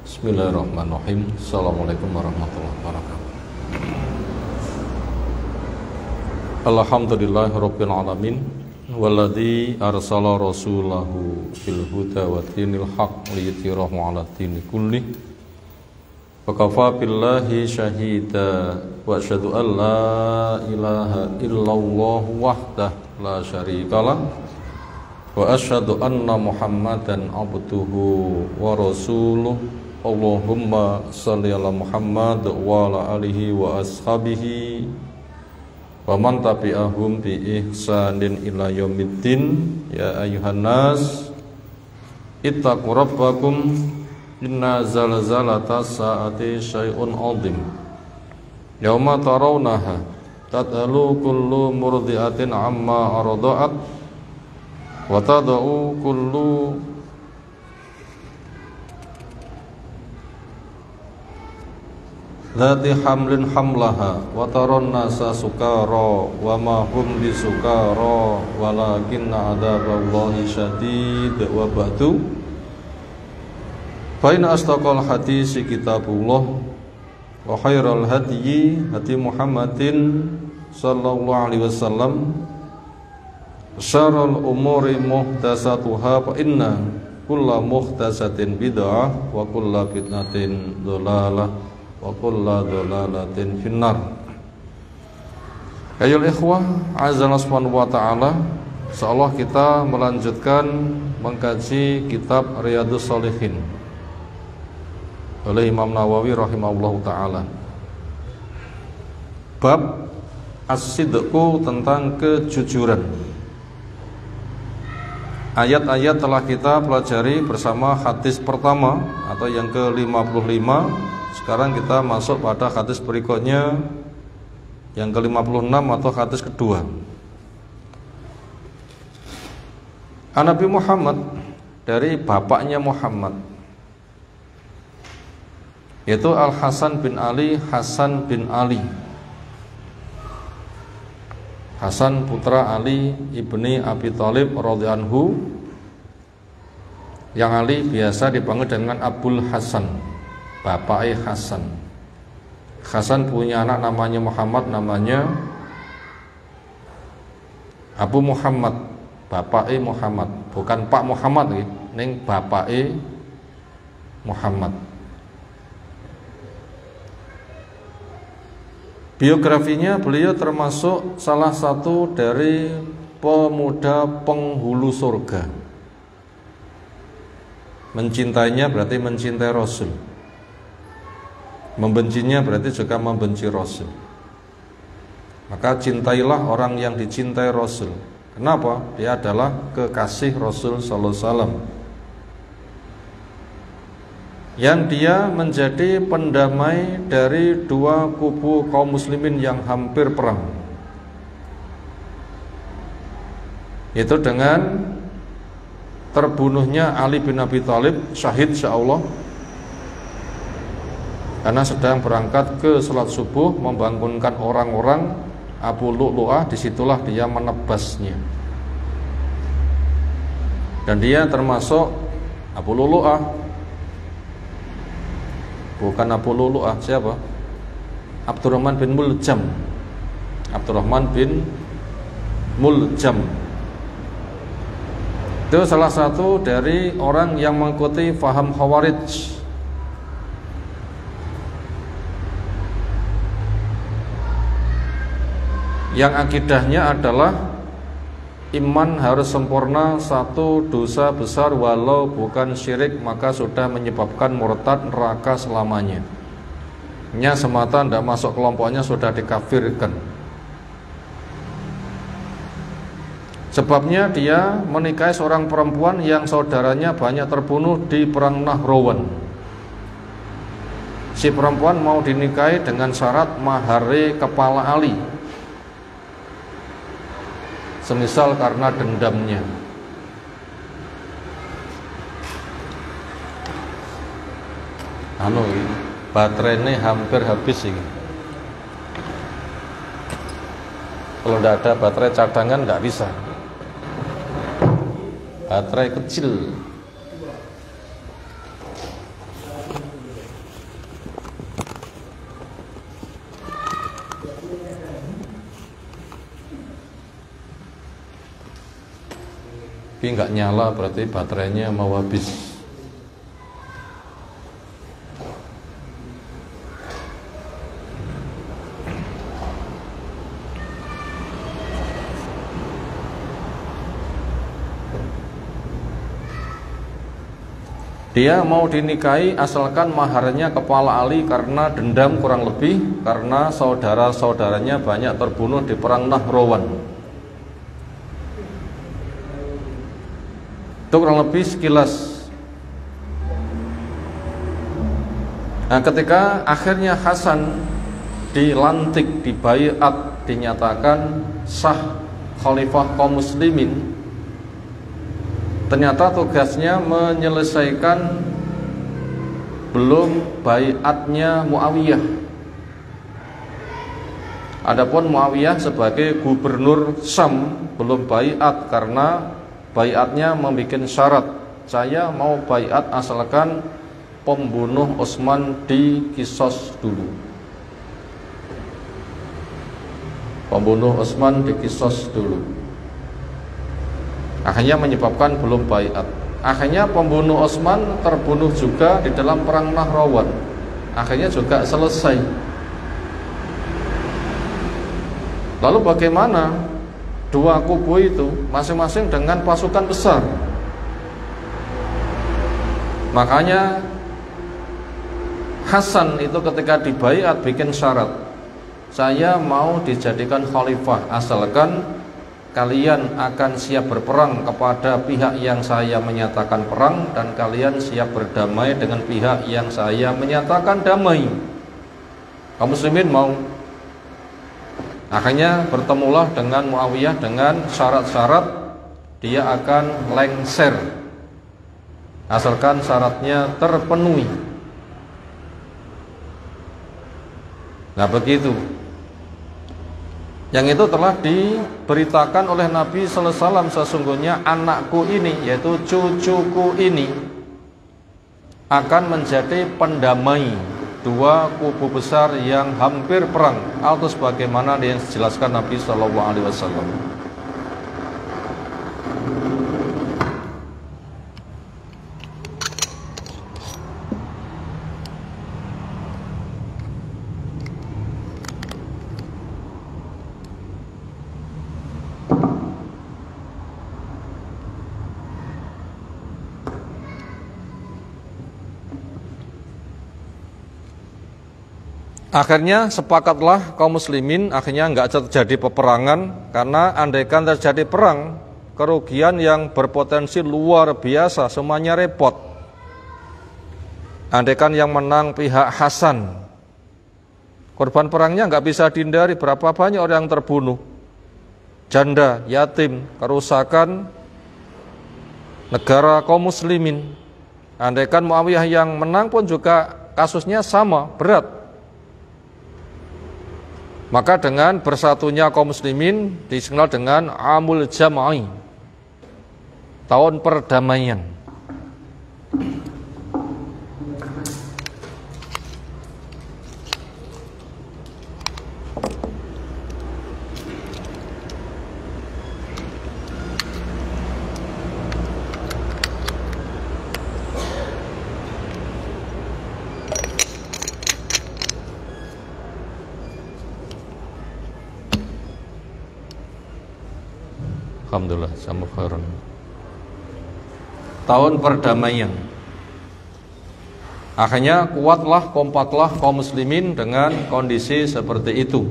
Bismillahirrahmanirrahim. Assalamualaikum warahmatullahi wabarakatuh. Alhamdulillahirabbil alamin walladzi arsala rasulahu bil huda wa dinil haqq liyudhhirahu 'ala dini kullih. Wa kafa billahi syahida wa asyhadu an la ilaha illallah wahdahu la syarikalah wa asyhadu anna Muhammadan abduhu wa rasuluh. Allahumma shalli ala Muhammad wa ala alihi wa ashabihi wa man tabi'ahum bi ihsanin ila yaumiddin. Ya ayyuhan nas ittaqu rabbakum inna zalzalata saati syai'un 'adzim yauma tarawnaha tad'alu kullu murdi'atin amma arda'at wa tad'u kullu dzati hamlin hamlaha wa taron nasa sukara wa ma hum bisukara walakinna adzaballahi syadid wa ba'du. Fa inna astaqal hadisi kitabullah wa khairal hadyi hadi Muhammadin sallallahu alaihi wasallam syarrul umuri muhdatsatuha fa inna kulla muhdatsatin bid'ah wa kulla bid'atin dhalalah wa kullu dhalalatin finnar. Ayol ikhwah azza subhanahu wa ta'ala, insyaallah kita melanjutkan mengkaji kitab Riyadhus Shalihin oleh Imam Nawawi rahimahullahu ta'ala. Bab as-sidqu, tentang kejujuran. Ayat-ayat telah kita pelajari bersama hadis pertama atau yang ke-55. Sekarang kita masuk pada hadis berikutnya yang ke-56 atau hadis kedua. Nabi Muhammad, dari bapaknya Muhammad, yaitu Al-Hasan bin Ali, Hasan bin Ali. Hasan putra Ali ibni Abi Thalib radhiyallahu anhu, yang Ali biasa dipanggil dengan Abul Hasan, bapaknya Hasan. Hasan punya anak namanya Muhammad, namanya Abu Muhammad, bapaknya Muhammad, bukan Pak Muhammad, ning bapaknya Muhammad. Biografinya, beliau termasuk salah satu dari pemuda penghulu surga. Mencintainya berarti mencintai Rasul, membencinya berarti juga membenci Rasul. Maka cintailah orang yang dicintai Rasul. Kenapa? Dia adalah kekasih Rasul sallallahu alaihi wasallam, yang dia menjadi pendamai dari dua kubu kaum muslimin yang hampir perang, yaitu dengan terbunuhnya Ali bin Abi Thalib, syahid insyaallah, karena sedang berangkat ke salat subuh membangunkan orang-orang. Abu Lu'lu'ah, disitulah dia menebasnya. Dan dia termasuk Abu Lu'lu'ah, bukan Abu Lu'lu'ah, siapa? Abdurrahman bin Muljam. Abdurrahman bin Muljam itu salah satu dari orang yang mengikuti faham Khawarij, yang akidahnya adalah iman harus sempurna, satu dosa besar walau bukan syirik maka sudah menyebabkan murtad, neraka selamanya. Nya semata tidak masuk kelompoknya sudah dikafirkan. Sebabnya dia menikahi seorang perempuan yang saudaranya banyak terbunuh di perang Nahrawan. Si perempuan mau dinikahi dengan syarat mahari kepala Ali, semisal karena dendamnya. Baterainya hampir habis ini. Kalau tidak ada baterai cadangan tidak bisa. Baterai kecil. tapi nggak nyala, berarti baterainya mau habis. Dia mau dinikahi asalkan maharnya kepala Ali karena dendam kurang lebih karena saudara-saudaranya banyak terbunuh di perang Nahrawan. Itu kurang lebih sekilas. Nah, ketika akhirnya Hasan dilantik, dibaiat, dinyatakan sah khalifah kaum muslimin, ternyata tugasnya menyelesaikan belum baiatnya Muawiyah. Adapun Muawiyah sebagai gubernur Syam belum baiat karena baiatnya membuat syarat, saya mau baiat asalkan pembunuh Utsman dikisos dulu. Pembunuh Utsman dikisos dulu. Akhirnya menyebabkan belum baiat. Akhirnya pembunuh Utsman terbunuh juga di dalam perang Nahrawan. Akhirnya juga selesai. Lalu bagaimana dua kubu itu masing-masing dengan pasukan besar? Makanya Hasan itu ketika dibaiat bikin syarat, saya mau dijadikan khalifah asalkan kalian akan siap berperang kepada pihak yang saya menyatakan perang, dan kalian siap berdamai dengan pihak yang saya menyatakan damai. Kaum muslimin mau. Akhirnya bertemulah dengan Muawiyah dengan syarat-syarat dia akan lengser asalkan syaratnya terpenuhi. Nah begitu. Yang itu telah diberitakan oleh Nabi sallallahu alaihi wasallam, sesungguhnya anakku ini, yaitu cucuku ini, akan menjadi pendamai dua kubu besar yang hampir perang, atau sebagaimana yang dijelaskan Nabi sallallahu alaihi wasallam. Akhirnya sepakatlah kaum muslimin, akhirnya nggak terjadi peperangan, karena andaikan terjadi perang, kerugian yang berpotensi luar biasa, semuanya repot. Andaikan yang menang pihak Hasan, korban perangnya nggak bisa dihindari, berapa banyak orang yang terbunuh, janda, yatim, kerusakan negara kaum muslimin. Andaikan Muawiyah yang menang pun juga kasusnya sama, berat. Maka dengan bersatunya kaum muslimin dikenal dengan Amul Jama'i, tahun perdamaian. Alhamdulillah, sama khairan. Tahun perdamaian. Akhirnya kuatlah, kompaklah kaum muslimin dengan kondisi seperti itu.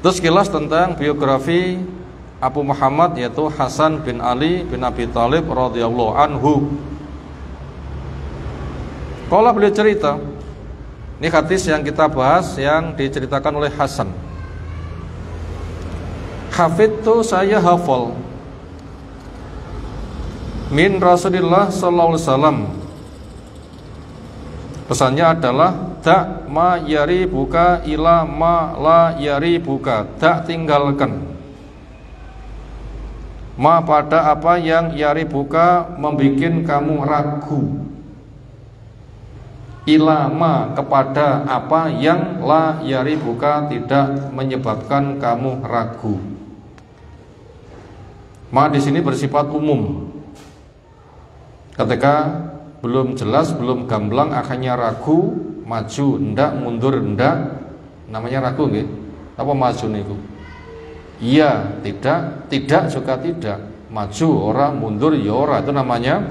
Terus sekilas tentang biografi Abu Muhammad, yaitu Hasan bin Ali bin Abi Thalib radhiyallahu anhu. Kalau beliau cerita, ini hadis yang kita bahas yang diceritakan oleh Hasan. Hafidtu, saya hafal min Rasulillah sallallahu alaihi wasallam. Pesannya adalah da' ma yari buka ila ma la yari buka. Da' tinggalkan ma pada apa yang yari buka membikin kamu ragu, ila ma kepada apa yang la yari buka tidak menyebabkan kamu ragu. Ma di sini bersifat umum. Ketika belum jelas, belum gamblang, akhirnya ragu, maju, ndak, mundur, ndak, namanya ragu nggih. Apa maju niku? Iya, tidak juga tidak. Maju ora, mundur ya ora, itu namanya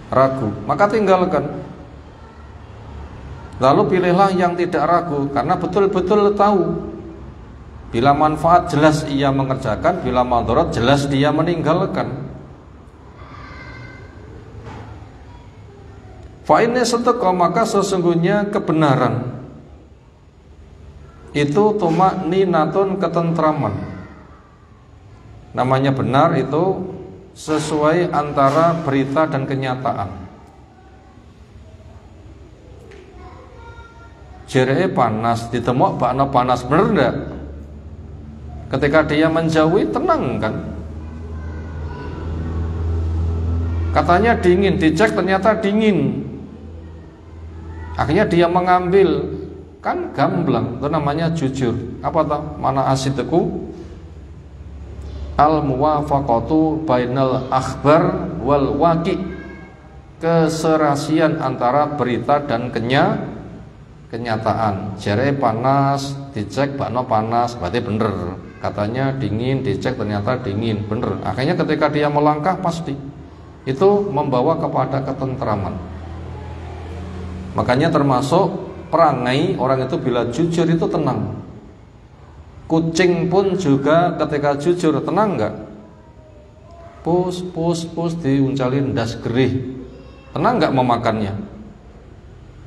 ragu. Maka tinggalkan. Lalu pilihlah yang tidak ragu, karena betul-betul tahu. Bila manfaat jelas ia mengerjakan, bila madarat jelas dia meninggalkan. Fa inna sadaqah, maka sesungguhnya kebenaran itu tumakninatun, ketentraman. Namanya benar itu sesuai antara berita dan kenyataan. Jereke panas, ditemok bakno panas, bener ndak? Ketika dia menjauhi, tenang kan? Katanya dingin, dicek ternyata dingin. Akhirnya dia mengambil, kan gamblang, itu namanya jujur. Apa toh? Mana asidku? Al muwafaqatu bainal akhbar wal waqi. Keserasian antara berita dan kenyataan. Jere panas, dicek bakno panas, berarti bener. Katanya dingin, dicek ternyata dingin, bener. Akhirnya ketika dia melangkah pasti itu membawa kepada ketentraman. Makanya termasuk perangai orang itu bila jujur itu tenang. Kucing pun juga ketika jujur tenang enggak? Pus diuncalin das gerih. Tenang enggak memakannya?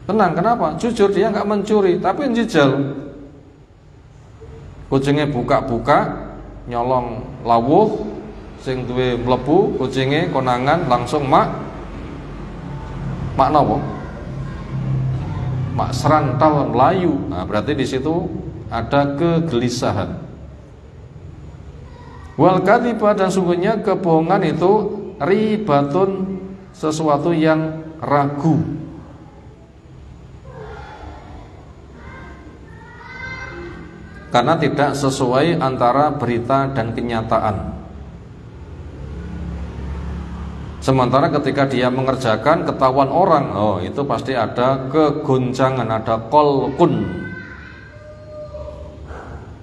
Tenang, kenapa? Jujur, dia enggak mencuri, tapi njijal. Kucingnya buka-buka, nyolong lawuh, sing duwe mlebu, kucingnya konangan langsung mak napa? Mak serantal melayu. Nah, berarti di situ ada kegelisahan. Wal kadhiba, dan sungguhnya kebohongan itu ribatun, sesuatu yang ragu. Karena tidak sesuai antara berita dan kenyataan. Sementara ketika dia mengerjakan, ketahuan orang, oh itu pasti ada kegoncangan, ada kolkun,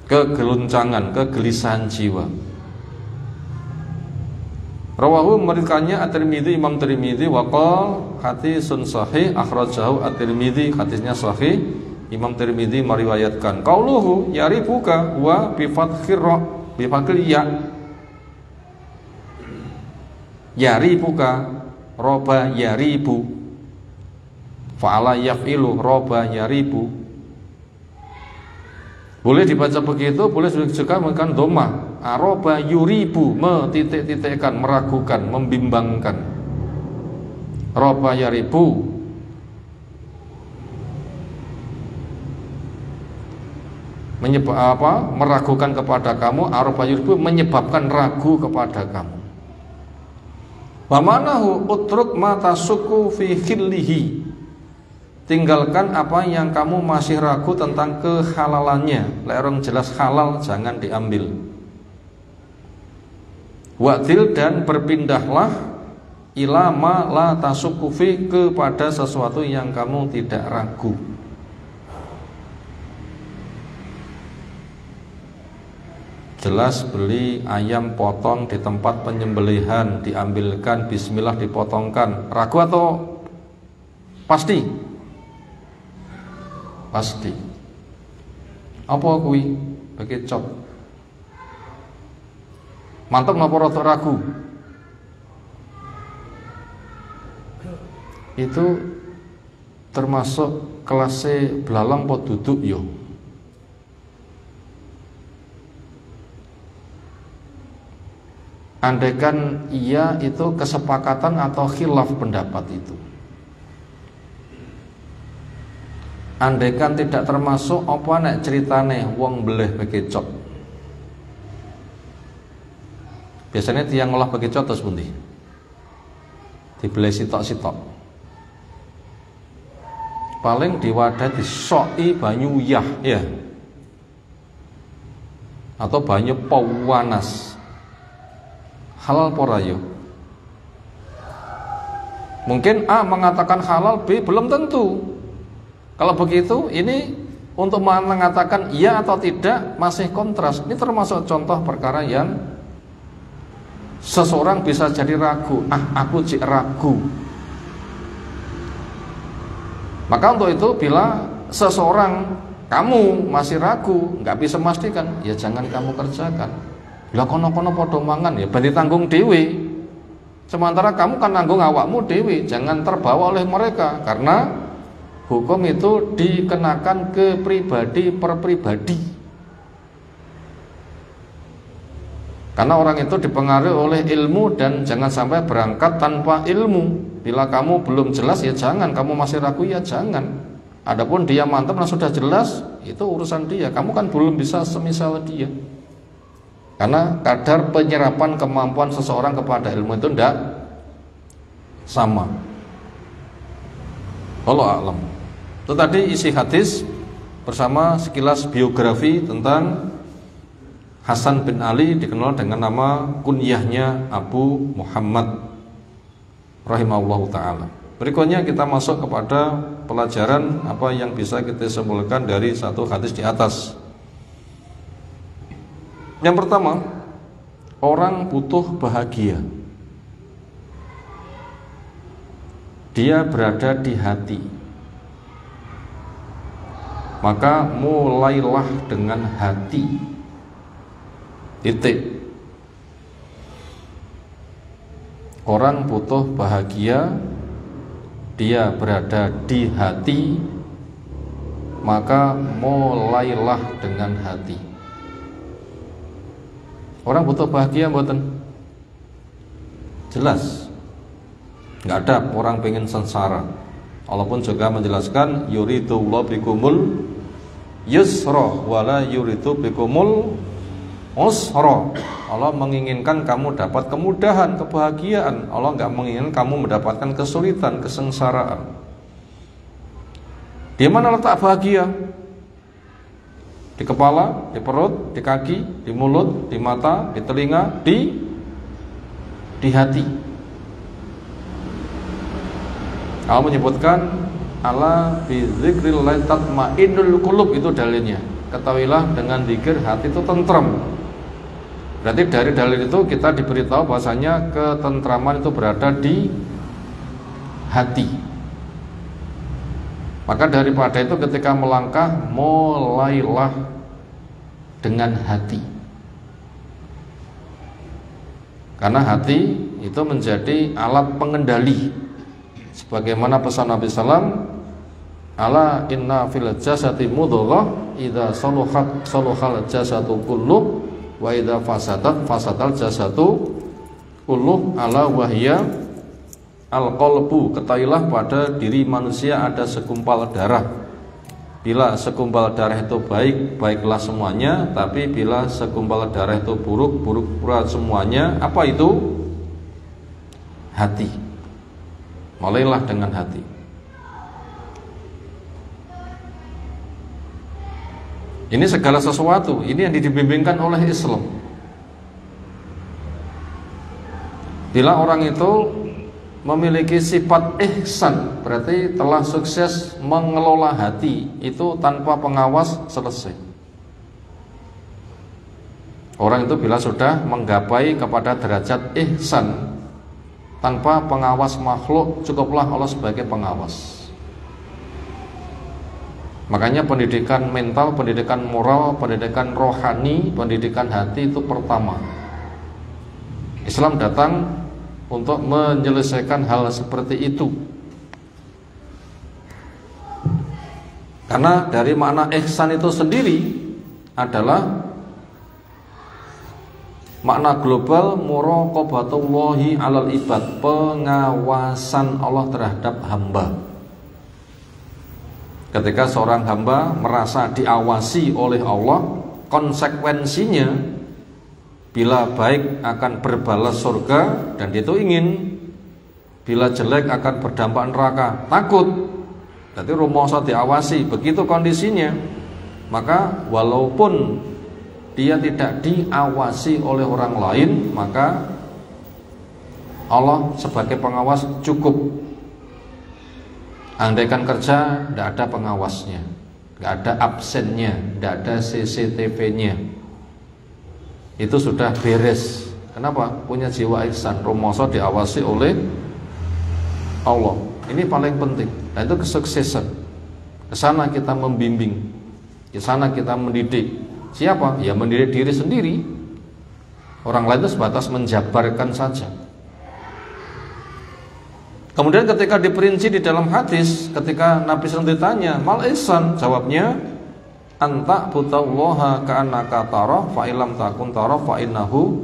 kegeluncangan, kegelisahan jiwa. Rawahu, meriwayatkannya At-Tirmidzi, Imam Tirmidzi, waqal hadisun sahih, akhrajahu At-Tirmidzi, hadisnya sahih. Imam Tirmidzi meriwayatkan. Qauluhu yaribuka wa bi fathir ra, bi fathil ya. Yaribuka, roba yaribu, fa'ala yaf'ilu, roba yaribu. Boleh dibaca begitu, boleh juga menggunakan dhamma. Aroba yuribu, metitik-titikkan, meragukan, membimbangkan. Roba yaribu, meragukan kepada kamu. Aroba yuribu, menyebabkan ragu kepada kamu. Wa manahu utruk ma tasuku fi khillihi, tinggalkan apa yang kamu masih ragu tentang kehalalannya. Lek orang jelas halal jangan diambil. Wa'dil, dan berpindahlah ila ma la tasuku fi, kepada sesuatu yang kamu tidak ragu. Jelas beli ayam potong di tempat penyembelihan, diambilkan, bismillah, dipotongkan. Ragu atau pasti? Pasti. Apa kuwi? Bekecot. Mantep napa rada ragu? Itu termasuk kelasé belalang apa duduk yo. Andaikan iya itu kesepakatan atau khilaf pendapat itu. Andaikan tidak termasuk, apa nek ceritane wong beleh bekecot. Biasanya tiang ngolah bekecot terus pundi? Dibeleh sitok-sitok. Paling diwadah disoki banyu uyah ya. Atau banyu pawanas. halal pora yo. Mungkin A mengatakan halal, B belum tentu. Kalau begitu, ini untuk mengatakan iya atau tidak masih kontras. Ini termasuk contoh perkara yang seseorang bisa jadi ragu. Aku cik ragu. Maka untuk itu, bila seseorang kamu masih ragu, nggak bisa memastikan, ya jangan kamu kerjakan. Bila kono-kono podo mangan, ya berarti tanggung dewi. Sementara kamu kan nanggung awakmu dewi, jangan terbawa oleh mereka, karena hukum itu dikenakan ke pribadi per pribadi. Karena orang itu dipengaruhi oleh ilmu dan jangan sampai berangkat tanpa ilmu. Bila kamu belum jelas ya jangan, kamu masih ragu ya jangan. Adapun dia mantap dan sudah jelas, itu urusan dia. Kamu kan belum bisa semisal dia. Karena kadar penyerapan kemampuan seseorang kepada ilmu itu tidak sama. Wallahu a'lam. Itu tadi isi hadis bersama sekilas biografi tentang Hasan bin Ali, dikenal dengan nama kunyahnya Abu Muhammad rahimahullahu ta'ala. Berikutnya kita masuk kepada pelajaran apa yang bisa kita simpulkan dari satu hadis di atas. Yang pertama, orang butuh bahagia. Dia berada di hati. Maka mulailah dengan hati. Titik. Orang butuh bahagia, dia berada di hati, maka mulailah dengan hati. Orang butuh bahagia mboten? Jelas. Enggak ada orang pengen sengsara. Allah pun juga menjelaskan yuridullahu bikumul yusra wala yuridu bikumul usra. Allah menginginkan kamu dapat kemudahan, kebahagiaan. Allah enggak menginginkan kamu mendapatkan kesulitan, kesengsaraan. Di mana letak bahagia? Di kepala, di perut, di kaki, di mulut, di mata, di telinga, di hati. Allah menyebutkan ala bi dzikrillah tatmainnul qulub, itu dalilnya. Ketahuilah dengan zikir hati itu tentrem. Berarti dari dalil itu kita diberitahu bahwasanya ketentraman itu berada di hati. Maka daripada itu ketika melangkah, mulailah dengan hati. Karena hati itu menjadi alat pengendali. Sebagaimana pesan Nabi sallam, ala inna fil jasadi mudghah idza saluhat saluhal jasadu kullu wa idza fasadat fasadal jasadu kullu ala wahya al-qalbu. Ketahuilah pada diri manusia ada segumpal darah. Bila segumpal darah itu baik, baiklah semuanya. Tapi bila segumpal darah itu buruk, buruk pula semuanya. Apa itu? Hati. Mulailah dengan hati. Ini segala sesuatu. Ini yang dibimbingkan oleh Islam. Bila orang itu memiliki sifat ihsan, berarti telah sukses mengelola hati itu tanpa pengawas, selesai. Orang itu bila sudah menggapai kepada derajat ihsan tanpa pengawas makhluk, cukuplah Allah sebagai pengawas. Makanya pendidikan mental, pendidikan moral, pendidikan rohani, pendidikan hati itu pertama. Islam datang untuk menyelesaikan hal seperti itu. Karena dari makna ihsan itu sendiri adalah makna global muraqabatullahi alal ibad, pengawasan Allah terhadap hamba. Ketika seorang hamba merasa diawasi oleh Allah, konsekuensinya bila baik akan berbalas surga dan dia itu ingin, bila jelek akan berdampak neraka, takut. Jadi rumoso diawasi, begitu kondisinya. Maka walaupun dia tidak diawasi oleh orang lain, maka Allah sebagai pengawas cukup. Andaikan kerja, tidak ada pengawasnya, tidak ada absennya, tidak ada CCTV-nya, itu sudah beres. Kenapa? Punya jiwa ihsan, rumoso diawasi oleh Allah. Ini paling penting. Dan itu kesuksesan. Kesana kita membimbing, kesana kita mendidik. Siapa? Ya mendidik diri sendiri. Orang lain itu sebatas menjabarkan saja. Kemudian ketika diperinci di dalam hadis, ketika Nabi SAW ditanya, mal ihsan, jawabnya, anta butallaha ka'annaka tarah fa illam takun tarah fa innahu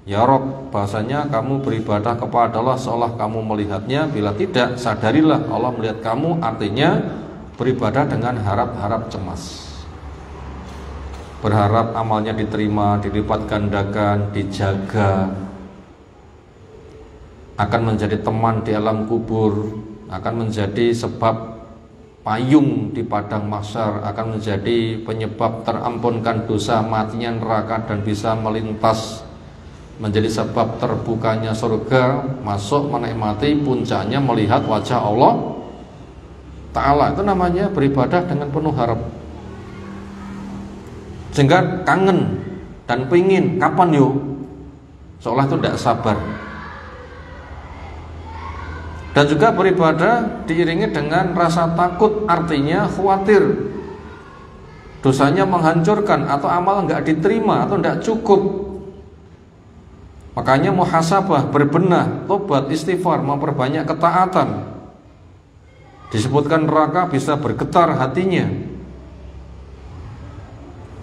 yarab. Bahasanya kamu beribadah kepada Allah seolah kamu melihatnya, bila tidak sadarilah Allah melihat kamu. Artinya beribadah dengan harap-harap cemas, berharap amalnya diterima, dilipat gandakan, dijaga, akan menjadi teman di alam kubur, akan menjadi sebab payung di padang mahsyar, akan menjadi penyebab terampunkan dosa, matinya neraka, dan bisa melintas menjadi sebab terbukanya surga, masuk menikmati puncaknya melihat wajah Allah Ta'ala. Itu namanya beribadah dengan penuh harap, sehingga kangen dan pingin kapan yuk, seolah itu tidak sabar. Dan juga beribadah diiringi dengan rasa takut, artinya khawatir dosanya menghancurkan atau amal nggak diterima atau tidak cukup. Makanya muhasabah, berbenah, tobat, istighfar, memperbanyak ketaatan. Disebutkan neraka bisa bergetar hatinya.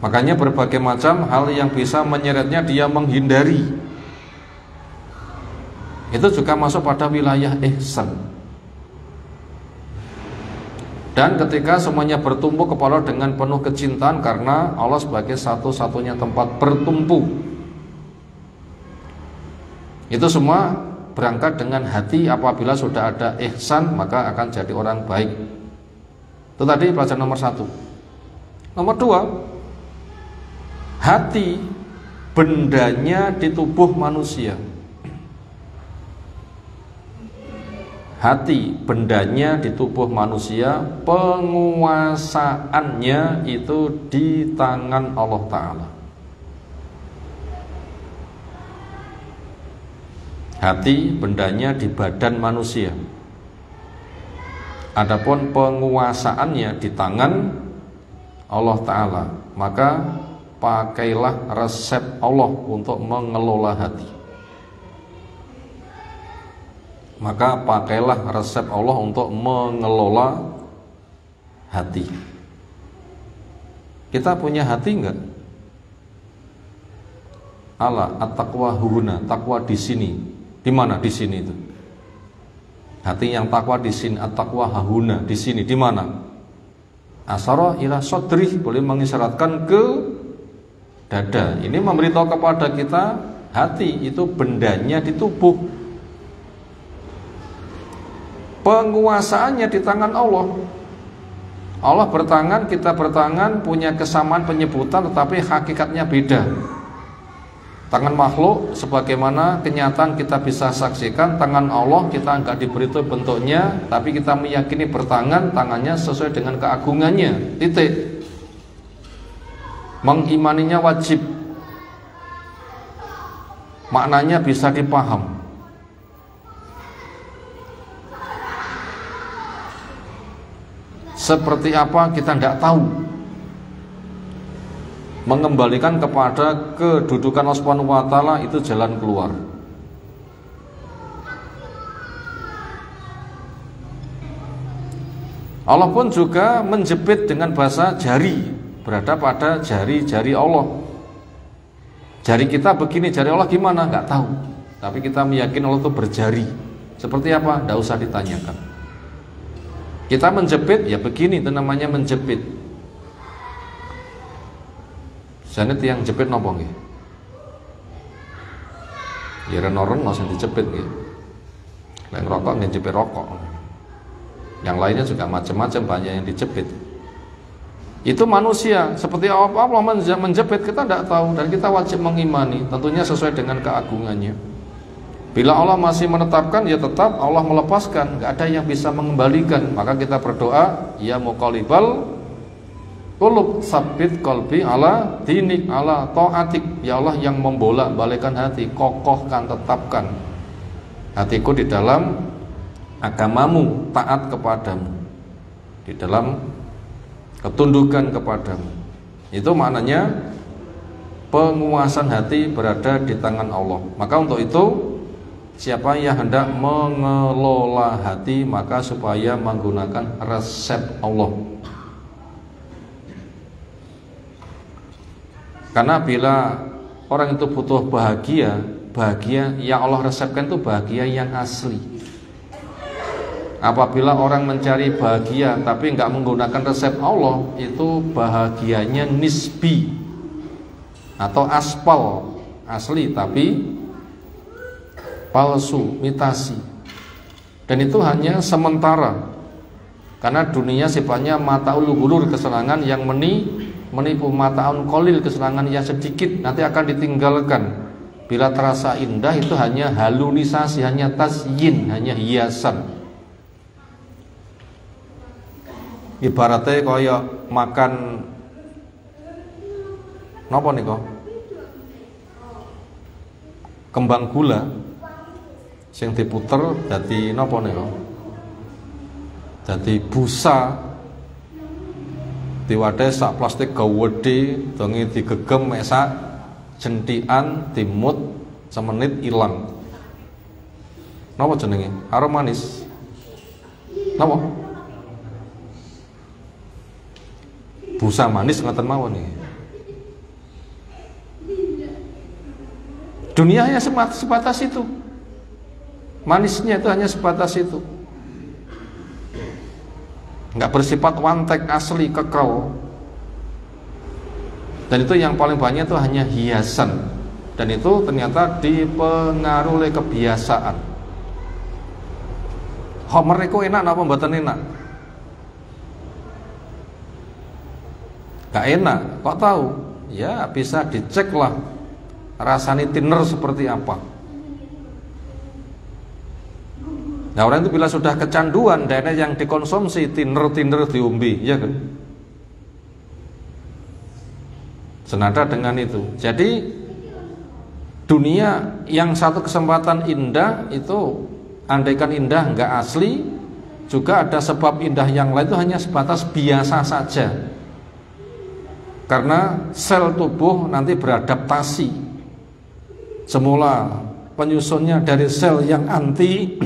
Makanya berbagai macam hal yang bisa menyeretnya dia menghindari. Itu juga masuk pada wilayah ihsan. Dan ketika semuanya bertumpu kepada dengan penuh kecintaan karena Allah sebagai satu-satunya tempat bertumpu, itu semua berangkat dengan hati. Apabila sudah ada ihsan, maka akan jadi orang baik. Itu tadi pelajaran nomor 1. Nomor 2, hati bendanya di tubuh manusia. Hati bendanya di tubuh manusia, penguasaannya itu di tangan Allah Ta'ala. Hati bendanya di badan manusia, adapun penguasaannya di tangan Allah Ta'ala. Maka pakailah resep Allah untuk mengelola hati. Maka pakailah resep Allah untuk mengelola hati. Kita punya hati enggak? Ala at-taqwa huna, takwa di sini. Di mana di sini itu? Hati yang takwa di sini, at-taqwa huna di sini. Di mana? Asara ila sadri, boleh mengisyaratkan ke dada. Ini memberitahu kepada kita hati itu bendanya di tubuh. Penguasaannya di tangan Allah. Allah bertangan, kita bertangan, punya kesamaan penyebutan, tetapi hakikatnya beda. Tangan makhluk sebagaimana kenyataan kita bisa saksikan, tangan Allah kita enggak diberitahu bentuknya, tapi kita meyakini bertangan, tangannya sesuai dengan keagungannya. Titik. Mengimaninya wajib. Maknanya bisa dipaham. Seperti apa kita tidak tahu. Mengembalikan kepada kedudukan Allah Subhanahu wa Ta'ala itu jalan keluar. Allah pun juga menjepit dengan bahasa jari, berada pada jari-jari Allah. Jari kita begini, jari Allah gimana? Nggak tahu. Tapi kita meyakini Allah itu berjari. Seperti apa? Nggak usah ditanyakan. Kita menjepit, ya begini, itu namanya menjepit. Jane tiyang jepit napa nggih? Ya reno-reno sing dijepit nggih. Lek ngrokok nggih jepit rokok. Yang lainnya juga macam-macam, banyak yang dijepit. Itu manusia, seperti apa Allah menjepit kita tidak tahu, dan kita wajib mengimani, tentunya sesuai dengan keagungannya. Bila Allah masih menetapkan, ya tetap Allah melepaskan, nggak ada yang bisa mengembalikan. Maka kita berdoa, ya muqallibal qulub tsabbit qalbi ala dinik ala taatik. Ya Allah yang membolak-balikkan hati, kokohkan, tetapkan hatiku di dalam agamamu, taat kepadamu, di dalam ketundukan kepadamu. Itu maknanya penguasaan hati berada di tangan Allah. Maka untuk itu, siapa yang hendak mengelola hati, maka supaya menggunakan resep Allah. Karena bila orang itu butuh bahagia yang Allah resepkan itu bahagia yang asli. Apabila orang mencari bahagia tapi nggak menggunakan resep Allah, itu bahagianya nisbi atau aspal, asli tapi palsu, imitasi. Dan itu hanya sementara. Karena dunia sifatnya mataul ghurur, kesenangan yang menipu, mataun qalil, kesenangan yang sedikit nanti akan ditinggalkan. Bila terasa indah itu hanya halunisasi, hanya tasyin, hanya hiasan. Ibaratnya kaya makan napa nika? Kembang gula sing diputer dadi napa nika? Dadi busa. Diwadahi sak plastik gawedhe, donge digegem mek sak jenthikan dimut semenit ilang. Napa jenenge? Aroma manis. Napa? Busa manis ngoten mawon iki. Dunia hanya sebatas itu. Manisnya itu hanya sebatas itu. Enggak bersifat wantek, asli, kekal. Dan itu yang paling banyak itu hanya hiasan. Dan itu ternyata dipengaruhi oleh kebiasaan. Homer itu enak apa mboten enak? Gak enak, kok tahu? Ya bisa dicek lah rasanya thinner seperti apa. Nah orang itu bila sudah kecanduan, dana yang dikonsumsi thinner diombe, ya kan? Senada dengan itu. Jadi dunia yang satu kesempatan indah itu, andaikan indah nggak asli, juga ada sebab indah yang lain itu hanya sebatas biasa saja. Karena sel tubuh nanti beradaptasi. Semula penyusunnya dari sel yang anti,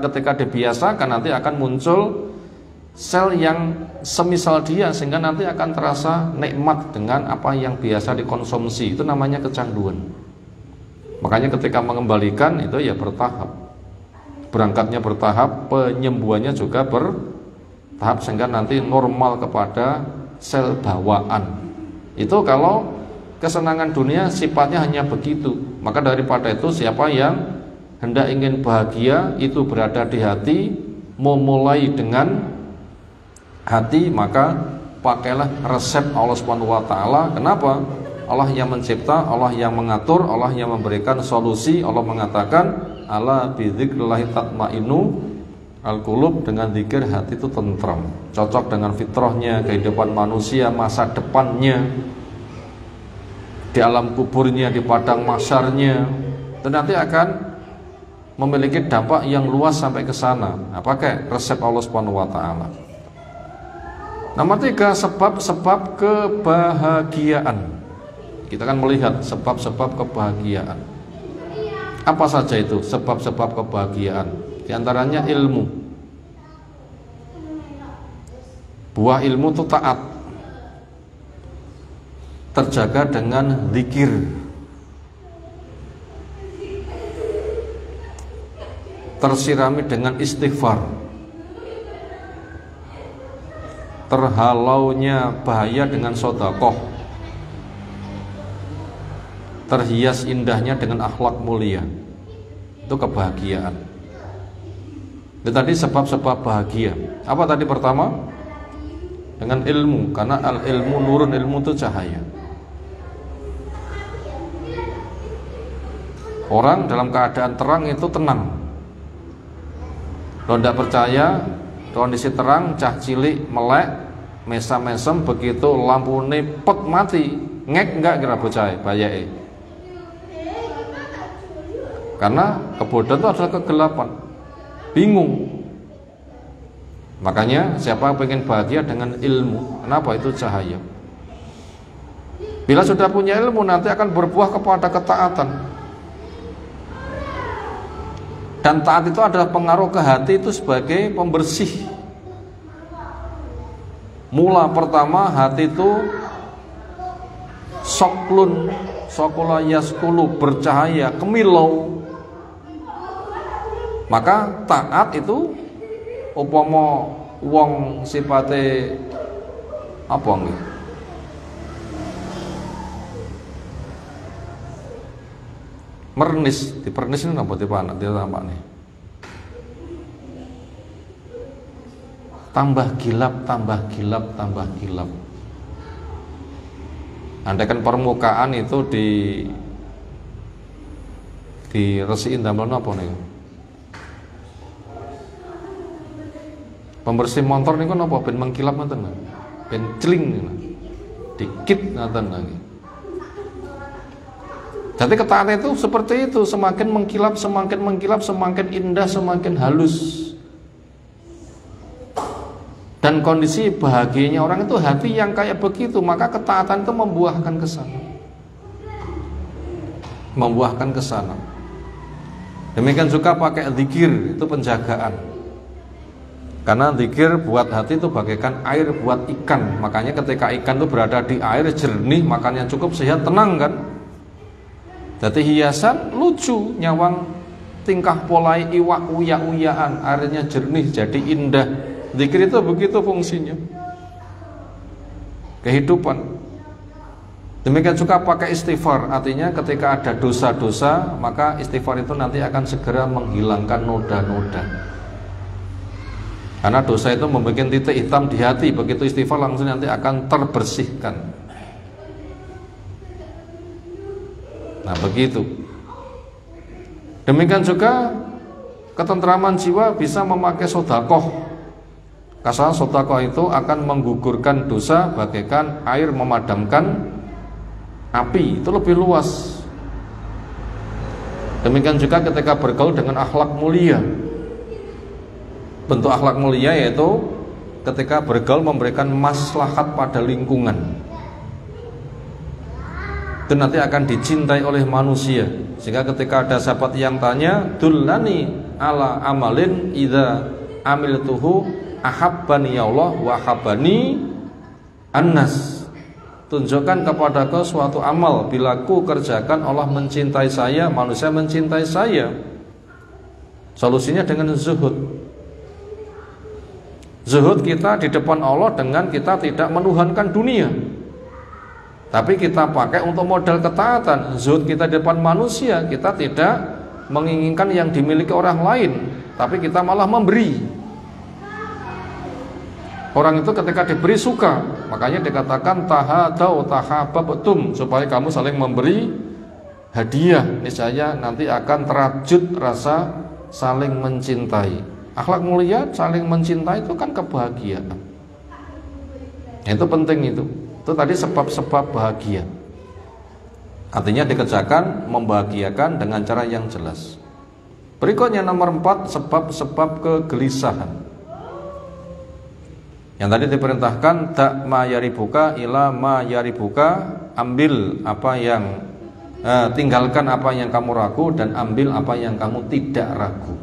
ketika dibiasakan nanti akan muncul sel yang semisal dia, sehingga nanti akan terasa nikmat dengan apa yang biasa dikonsumsi. Itu namanya kecanduan. Makanya ketika mengembalikan itu ya bertahap. Berangkatnya bertahap, penyembuhannya juga bertahap, sehingga nanti normal kepada sel bawaan. Itu kalau kesenangan dunia sifatnya hanya begitu. Maka daripada itu, siapa yang hendak ingin bahagia itu berada di hati, memulai dengan hati, maka pakailah resep Allah Subhanahu wa taala. Kenapa? Allah yang mencipta, Allah yang mengatur, Allah yang memberikan solusi. Allah mengatakan, ala bidzikrillah tatmainu al-qulub, dengan zikir hati itu tentram, cocok dengan fitrahnya, kehidupan manusia, masa depannya, di alam kuburnya, di padang mahsyarnya, dan nanti akan memiliki dampak yang luas sampai ke sana. Nah, pakai resep Allah Subhanahu wa taala. Nomor 3, sebab-sebab kebahagiaan. Kita akan melihat sebab-sebab kebahagiaan. Apa saja itu sebab-sebab kebahagiaan? Di antaranya ilmu. Buah ilmu itu taat, terjaga dengan zikir, tersirami dengan istighfar, terhalaunya bahaya dengan sedekah, terhias indahnya dengan akhlak mulia. Itu kebahagiaan. Itu tadi sebab-sebab bahagia. Apa tadi pertama? Dengan ilmu, karena al-ilmu nurun, ilmu itu cahaya. Orang dalam keadaan terang itu tenang. Kalau tidak percaya, kondisi terang, cah cilik, melek, mesam-mesem, begitu lampu ini pet mati, ngek enggak kira bocah bayai. Karena kebodohan itu adalah kegelapan, bingung. Makanya siapa yang pengen bahagia dengan ilmu? Kenapa? Itu cahaya. Bila sudah punya ilmu, nanti akan berbuah kepada ketaatan. Dan taat itu adalah pengaruh ke hati itu sebagai pembersih. Mula pertama hati itu soklun, sokola yaskulu, bercahaya, kemilau. Maka taat itu upama wong sifate apa nggih? Mernis, dipernis ini napa dipanak ditampakne. Tambah gilap, tambah gilap, tambah gilap. Andaikan permukaan itu diresikin damel napa niku? Pembersih motor niku napa ben mengkilap ngoten lho. Ben cling dikit ngoten lagi. Jadi ketaatan itu seperti itu, semakin mengkilap, semakin indah, semakin halus. Dan kondisi bahagianya orang itu hati yang kayak begitu, maka ketaatan itu membuahkan ke sana. Membuahkan ke sana. Demikian juga pakai zikir, itu penjagaan. Karena zikir buat hati itu bagaikan air buat ikan. Makanya ketika ikan itu berada di air jernih, makannya cukup, sehat, tenang kan. Jadi hiasan lucu, nyawang tingkah polai iwak uya-uyaan, airnya jernih jadi indah. Zikir itu begitu fungsinya. Kehidupan. Demikian juga pakai istighfar, artinya ketika ada dosa-dosa, maka istighfar itu nanti akan segera menghilangkan noda-noda. Karena dosa itu membuat titik hitam di hati, begitu istighfar langsung nanti akan terbersihkan. Nah begitu. Demikian juga ketentraman jiwa bisa memakai sedekah. Karena sedekah itu akan menggugurkan dosa bagaikan air memadamkan api, itu lebih luas. Demikian juga ketika bergaul dengan akhlak mulia. Bentuk akhlak mulia yaitu ketika bergaul memberikan maslahat pada lingkungan. Itu nanti akan dicintai oleh manusia. Sehingga ketika ada sahabat yang tanya, dullani ala amalin idza amiltuhu ahabbani ya Allah wa ahabbani annas. Tunjukkan kepadaku suatu amal, bila ku kerjakan Allah mencintai saya, manusia mencintai saya. Solusinya dengan zuhud. Zuhud kita di depan Allah dengan kita tidak menuhankan dunia, tapi kita pakai untuk modal ketaatan. Zuhud kita di depan manusia, kita tidak menginginkan yang dimiliki orang lain, tapi kita malah memberi. Orang itu ketika diberi suka, makanya dikatakan tahadau tahabbtum, supaya kamu saling memberi hadiah, niscaya nanti akan terajut rasa saling mencintai. Akhlak mulia saling mencintai itu kan kebahagiaan. Itu penting itu. Itu tadi sebab-sebab bahagia. Artinya dikerjakan membahagiakan dengan cara yang jelas. Berikutnya nomor 4, sebab-sebab kegelisahan. Yang tadi diperintahkan tak ma yaribuka ila ma yaribuka, ambil apa yang tinggalkan apa yang kamu ragu dan ambil apa yang kamu tidak ragu.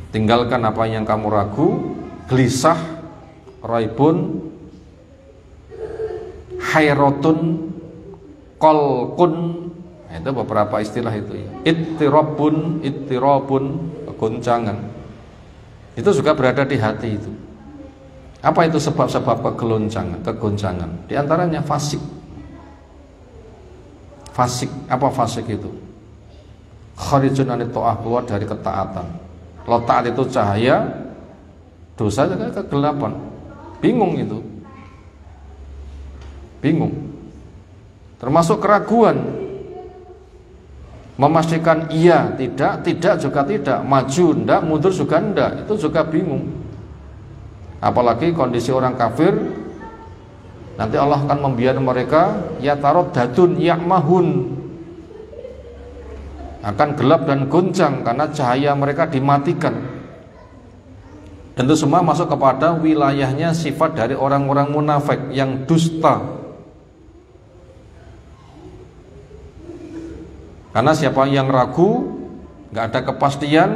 Tinggalkan apa yang kamu ragu, gelisah, raibun, hairotun, kolkun, itu beberapa istilah itu ya. Ittirabun, kegoncangan. Itu juga berada di hati itu. Apa itu sebab-sebab kegoncangan? Di antaranya fasik. Fasik, apa fasik itu? Kharijun anit ta'ah, keluar dari ketaatan. Kalau taat itu cahaya, dosa itu kegelapan. Bingung itu. Bingung. Termasuk keraguan. Memastikan iya, tidak juga tidak, maju ndak, mundur juga ndak, itu juga bingung. Apalagi kondisi orang kafir, nanti Allah akan membiarkan mereka ya taroddadun ya'mahun, akan gelap dan goncang karena cahaya mereka dimatikan. Dan itu semua masuk kepada wilayahnya sifat dari orang-orang munafik yang dusta. Karena siapa yang ragu, nggak ada kepastian,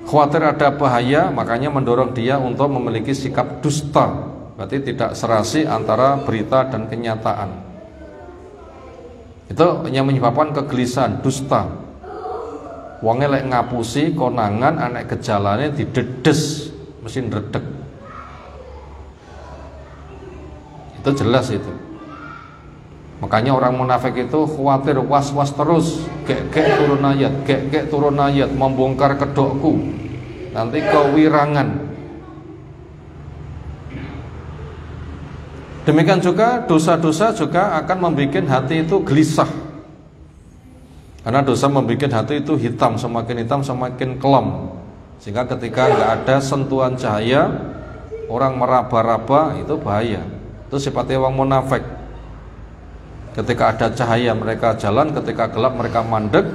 khawatir ada bahaya, makanya mendorong dia untuk memiliki sikap dusta. Berarti tidak serasi antara berita dan kenyataan. Itu yang menyebabkan kegelisahan, dusta. Wonge lek ngapusi konangan anak gejalane didedes, mesti ndredeg. Itu jelas itu. Makanya orang munafik itu khawatir, was-was terus, gek turun ayat, membongkar kedokku, nanti kewirangan. Demikian juga dosa-dosa juga akan membuat hati itu gelisah. Karena dosa membuat hati itu hitam semakin kelam. Sehingga ketika nggak ada sentuhan cahaya, orang meraba-raba, itu bahaya. Itu sifatnya orang munafik. Ketika ada cahaya mereka jalan, ketika gelap mereka mandek.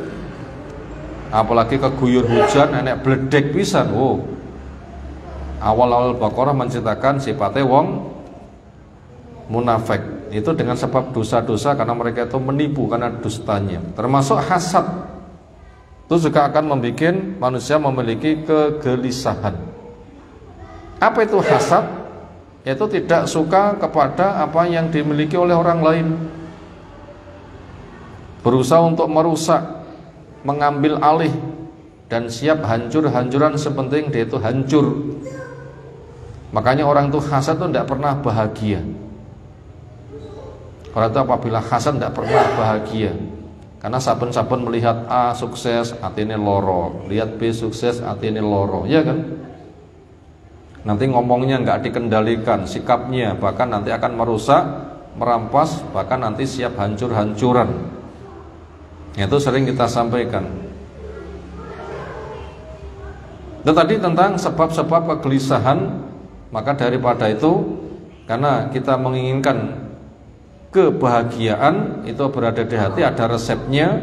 Apalagi keguyur hujan, enek bledek pisan. Oh, awal-awal Baqarah menceritakan sifatnya wong munafik. Itu dengan sebab dosa-dosa, karena mereka itu menipu karena dustanya. Termasuk hasad, itu juga akan membuat manusia memiliki kegelisahan. Apa itu hasad? Yaitu tidak suka kepada apa yang dimiliki oleh orang lain, berusaha untuk merusak, mengambil alih, dan siap hancur-hancuran sepenting dia itu hancur. Makanya orang itu hasad itu tidak pernah bahagia. Orang itu apabila hasad tidak pernah bahagia, karena saben-saben melihat A sukses atine loro, lihat B sukses atine loro, ya kan? Nanti ngomongnya nggak dikendalikan, sikapnya bahkan nanti akan merusak, merampas, bahkan nanti siap hancur-hancuran. Itu sering kita sampaikan. Itu tadi tentang sebab-sebab kegelisahan. Maka daripada itu, karena kita menginginkan kebahagiaan itu berada di hati, ada resepnya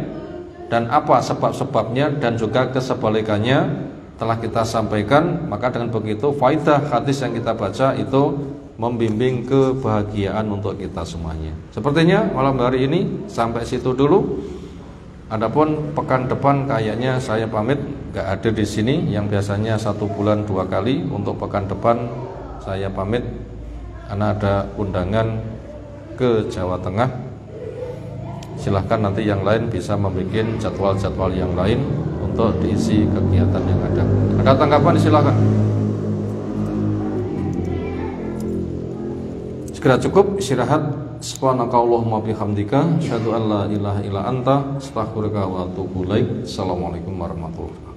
dan apa sebab-sebabnya, dan juga kesebalikannya telah kita sampaikan. Maka dengan begitu faidah hadis yang kita baca itu membimbing kebahagiaan untuk kita semuanya. Sepertinya malam hari ini sampai situ dulu. Adapun pekan depan kayaknya saya pamit, nggak ada di sini. Yang biasanya 1 bulan 2 kali, untuk pekan depan saya pamit karena ada undangan ke Jawa Tengah. Silahkan nanti yang lain bisa membuat jadwal-jadwal yang lain untuk diisi kegiatan yang ada. Ada tanggapan? Silahkan. Segera cukup istirahat. Subhanakallahumma bihamdika asyhadu an la ilaha illa anta astaghfiruka wa atubu ilaik. Assalamualaikum warahmatullahi wabarakatuh.